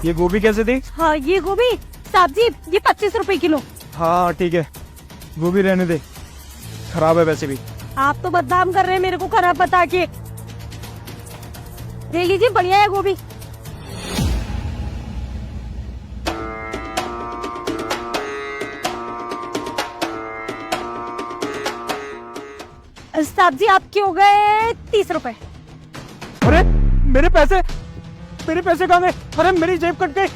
ये गोभी कैसे दी? हाँ ये गोभी साहब जी ये 25 रुपए किलो। हाँ ठीक है, गोभी रहने दे, खराब है वैसे भी। आप तो बदनाम कर रहे हैं मेरे को खराब बता के। ले लीजिए बढ़िया है गोभी। साहब जी आपके हो गए 30 रुपए। अरे मेरे पैसे कहाँ गए? अरे मेरी जेब कट गई,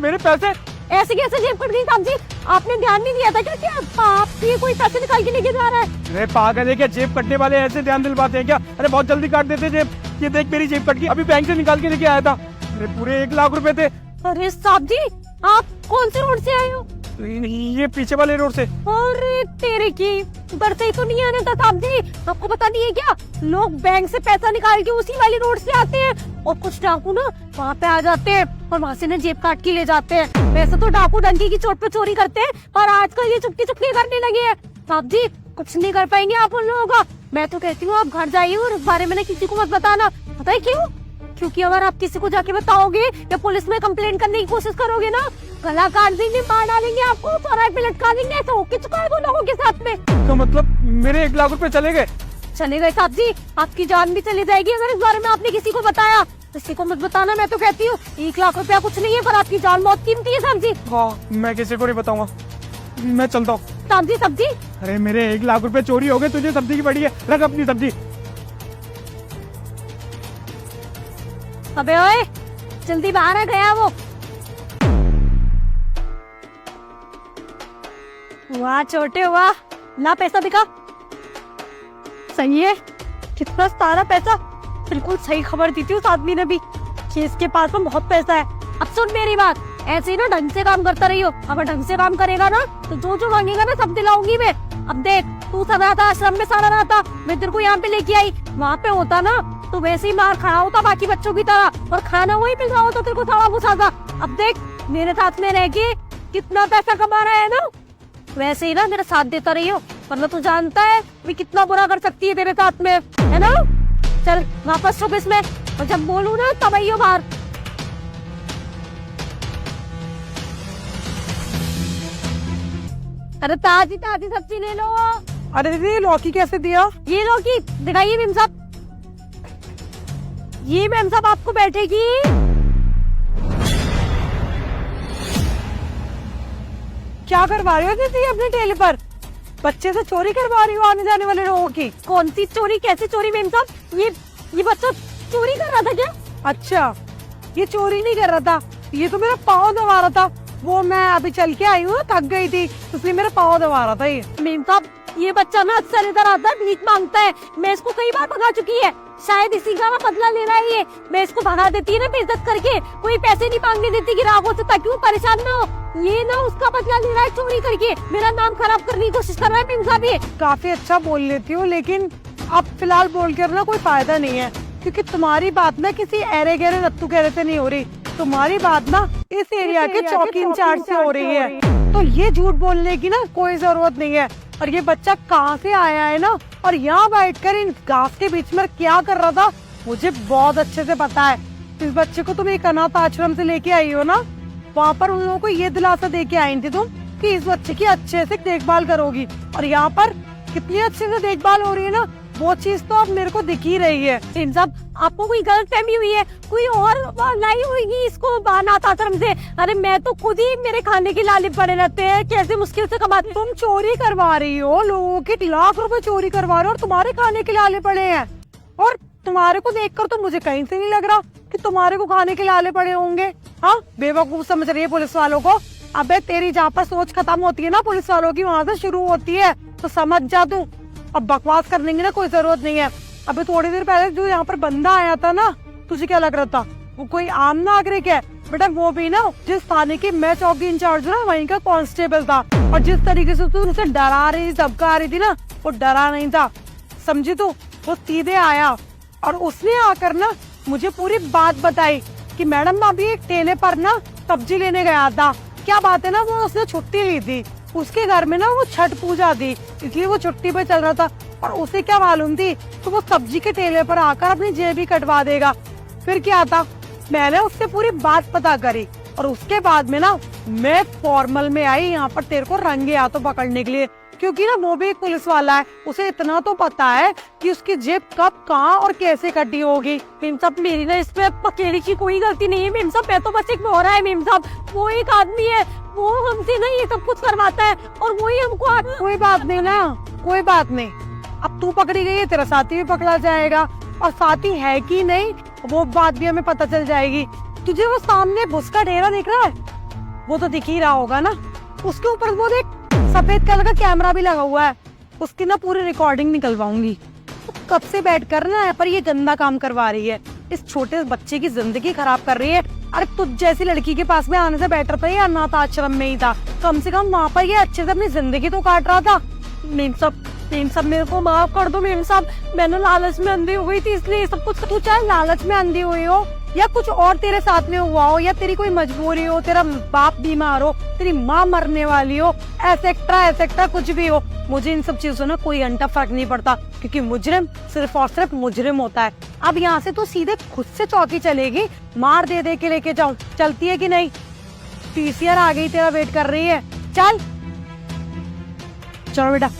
मेरे पैसे। ऐसे कैसे जेब कट गई साहब जी? आपने ध्यान नहीं दिया था क्या कि आप ये कोई पैसे निकाल के लेके जा रहा है? अरे पागल है क्या, जेब कटने वाले ऐसे ध्यान दिलवाते हैं क्या? अरे बहुत जल्दी काट देते जेब। ये देख मेरी जेब कट गई, अभी बैंक से निकाल के लेके आया था। अरे पूरे 1 लाख रुपए थे। अरे साहब जी आप कौन से रोड से आए हो? ये पीछे वाले रोड से। अरे तेरे की उधर से ही तो नहीं आना था साहब जी। आपको पता नहीं है क्या, लोग बैंक से पैसा निकाल के उसी वाली रोड से आते हैं और कुछ डाकू ना वहाँ पे आ जाते हैं और वहाँ से ना जेब काट के ले जाते हैं। वैसे तो डाकू डंकी की चोट पे चोरी करते हैं पर आजकल ये चुपके चुपके करने लगे हैं। साहब जी कुछ नहीं कर पाएंगे आप उन लोगों का। मैं तो कहती हूँ आप घर जाइए और इस बारे में किसी को मत बताना। पता है क्यों? क्योंकि अगर आप किसी को जाके बताओगे या पुलिस में कंप्लेंट करने की कोशिश करोगे ना, गला काट देंगे, मार डालेंगे आपको, चौराहे पे लटका देंगे। ऐसा हो के चुका है वो लोगों के साथ में। तो मतलब मेरे 1 लाख रुपए चले गए? चले गए साहब जी, आपकी जान भी चली जाएगी अगर इस बारे में आपने किसी को बताया। किसी को मत बताना, मैं तो कहती हूँ 1 लाख रुपया कुछ नहीं है पर आपकी जान बहुत कीमती है साहब जी। हाँ मैं किसी को नहीं बताऊंगा, मैं चलता हूँ। सब्जी। अरे मेरे 1 लाख रुपए चोरी हो गए, तुझे सब्जी की पड़ी है, रख अपनी सब्जी। अबे ओए जल्दी बाहर आ गया वो। वाह छोटे वाह, ला पैसा दिखा। सही है, कितना सारा पैसा। बिल्कुल सही खबर दी थी उस आदमी ने भी कि इसके पास में बहुत पैसा है। अब सुन मेरी बात, ऐसे ही ना ढंग से काम करता रहियो। अगर ढंग से काम करेगा ना तो जो जो मांगेगा ना सब दिलाऊंगी मैं। अब देख तू सब रहा था आश्रम में, सारा रहा था, मैं तेरे को यहाँ पे लेके आई। वहाँ पे होता ना तो वैसे ही मार खड़ा होता बाकी बच्चों की तरह और खाना वही मिल रहा होता तेरे को थोड़ा घुसाता। अब देख मेरे साथ में रह के कितना पैसा कमा रहा है ना, वैसे ही ना मेरा साथ देता रहियो वरना तू जानता है मैं कितना बुरा कर सकती है तेरे साथ में, है ना। चल वापस ऑफिस में, और जब बोलूँ ना तब आइयो बाहर। अरे ताजी ताजी सब्जी ले लो। अरे दीदी लौकी कैसे दिया? ये लौकी दिखाइए मेम साहब। ये मैम साहब आपको बैठेगी। क्या करवा रही हो दीदी अपने ठेले पर? बच्चे से चोरी करवा रही हो आने जाने वाले लोगों की? कौन सी चोरी, कैसे चोरी मैम साहब? ये बच्चा चोरी कर रहा था क्या? अच्छा ये चोरी नहीं कर रहा था, ये तो मेरा पाँव दबा रहा था। वो मैं अभी चल के आई हूँ, थक गई थी इसलिए मेरा पाँव दबा रहा था। ये मैम साहब ये बच्चा ना अक्सर इधर आता है, भीख मांगता है। मैं इसको कई बार भगा चुकी है, शायद इसी का ना बदला ले रहा है ये। मैं इसको भगा देती है ना बेइज्जत करके, कोई पैसे नहीं मांगने देती ग्राहकों से ताकि वो परेशान ना हो। ये ना उसका बदला ले रहा है चोरी करके, मेरा नाम खराब करने की कोशिश कर रहा है मैम साहब। ये काफी अच्छा बोल लेती हूँ लेकिन अब फिलहाल बोल कर ना कोई फायदा नहीं है, क्योंकि तुम्हारी बात ना किसी ऐरे गहरे रत्तू गहरे से नहीं हो रही, तुम्हारी बात ना इस एरिया के चौकी इंचार्ज से हो रही है। तो ये झूठ बोलने की ना कोई जरूरत नहीं है। और ये बच्चा कहाँ से आया है ना, और यहाँ बैठकर इन घास के बीच में क्या कर रहा था मुझे बहुत अच्छे से पता है। इस बच्चे को तुम एक अनाथ आश्रम से लेके आई हो ना, वहाँ पर उन लोगों को ये दिलासा दे के आई थी तुम कि इस बच्चे की अच्छे से देखभाल करोगी, और यहाँ पर कितनी अच्छे से देखभाल हो रही है ना, वो चीज तो अब मेरे को दिख ही रही है। मैम साहब आपको कोई गलतफहमी हुई है, कोई और लाई होगी इसको अनाथ आश्रम से। अरे मैं तो खुद ही मेरे खाने के लाले पड़े रहते हैं, कैसे मुश्किल से कमाती। तुम चोरी करवा रही हो, लोगों के लाख रुपए चोरी करवा रहे हो और तुम्हारे खाने के लाले पड़े हैं। और तुम्हारे को देखकर तो मुझे कहीं से नहीं लग रहा कि तुम्हारे को खाने के लाले पड़े होंगे। हाँ बेवकूफ समझ रही है पुलिस वालों को। अबे तेरी जहाँ पर सोच खत्म होती है ना पुलिस वालों की, वहाँ से शुरू होती है, तो समझ जा तू। अब बकवास करने की ना कोई जरूरत नहीं है। अभी थोड़ी देर पहले जो यहाँ पर बंदा आया था ना, तुझे क्या लग रहा था वो कोई आम नागरिक है? बेटा वो भी ना जिस थाने की मैं चौकी इंचार्ज ना वहीं का कांस्टेबल था, और जिस तरीके से तू उसे डरा रही धमका रही थी ना, वो डरा नहीं था, समझी तू। वो सीधे आया और उसने आकर ना मुझे पूरी बात बताई कि मैडम मैं अभी एक ठेले पर ना सब्जी लेने गया था। क्या बात है ना, वो उसने छुट्टी ली थी, उसके घर में ना वो छठ पूजा थी इसलिए वो छुट्टी पे चल रहा था, और उसे क्या मालूम थी तो वो सब्जी के ठेले पर आकर अपनी जेब ही कटवा देगा। फिर क्या था, मैंने उससे पूरी बात पता करी और उसके बाद में ना मैं फॉर्मल में आई यहाँ पर तेरे को रंगे हाथों पकड़ने के लिए, क्योंकि ना वो भी एक पुलिस वाला है, उसे इतना तो पता है कि उसकी जेब कब कहाँ और कैसे कटी होगी। मेम साहब मेरी ना इसमें अकेले की कोई गलती नहीं है मेम साहब, मैं तो बस एक मोहरा है मेम साहब, वो एक आदमी है, वो हमसे ना ये सब कुछ करवाता है और वही हमको। कोई बात नहीं ना, कोई बात नहीं, अब तू पकड़ी गई है, तेरा साथी भी पकड़ा जाएगा, और साथी है कि नहीं वो बात भी हमें पता चल जाएगी। तुझे वो सामने बुश का ढेरा दिख रहा है, वो तो दिख ही रहा होगा ना, उसके ऊपर वो देख सफेद कलर का कैमरा भी लगा हुआ है, उसकी ना पूरी रिकॉर्डिंग निकलवाऊंगी। तो कब से बैठ कर ना पर ये गंदा काम करवा रही है, इस छोटे बच्चे की जिंदगी खराब कर रही है। अरे तुझ जैसी लड़की के पास में आने से बेटर तो ये अनाथ आश्रम में ही था, कम से कम वहाँ पर ये अच्छे से अपनी जिंदगी तो काट रहा था। मेम साहब मेरे को माफ कर दो मेम साहब, मैंने लालच में अंधी हो गई थी इसलिए ये सब कुछ। तू चाहे लालच में अंधी हुई हो या कुछ और तेरे साथ में हुआ हो, या तेरी कोई मजबूरी हो, तेरा बाप बीमार हो, तेरी माँ मरने वाली हो, एसेक्ट्रा कुछ भी हो, मुझे इन सब चीजों ना कोई अंटा फर्क नहीं पड़ता, क्योंकि मुजरिम सिर्फ और सिर्फ मुजरिम होता है। अब यहाँ से तू सीधे खुद से चौकी चलेगी, मार दे के लेके जाऊं, चलती है कि नहीं? पीसीआर आ गई, तेरा वेट कर रही है, चल चलो बेटा।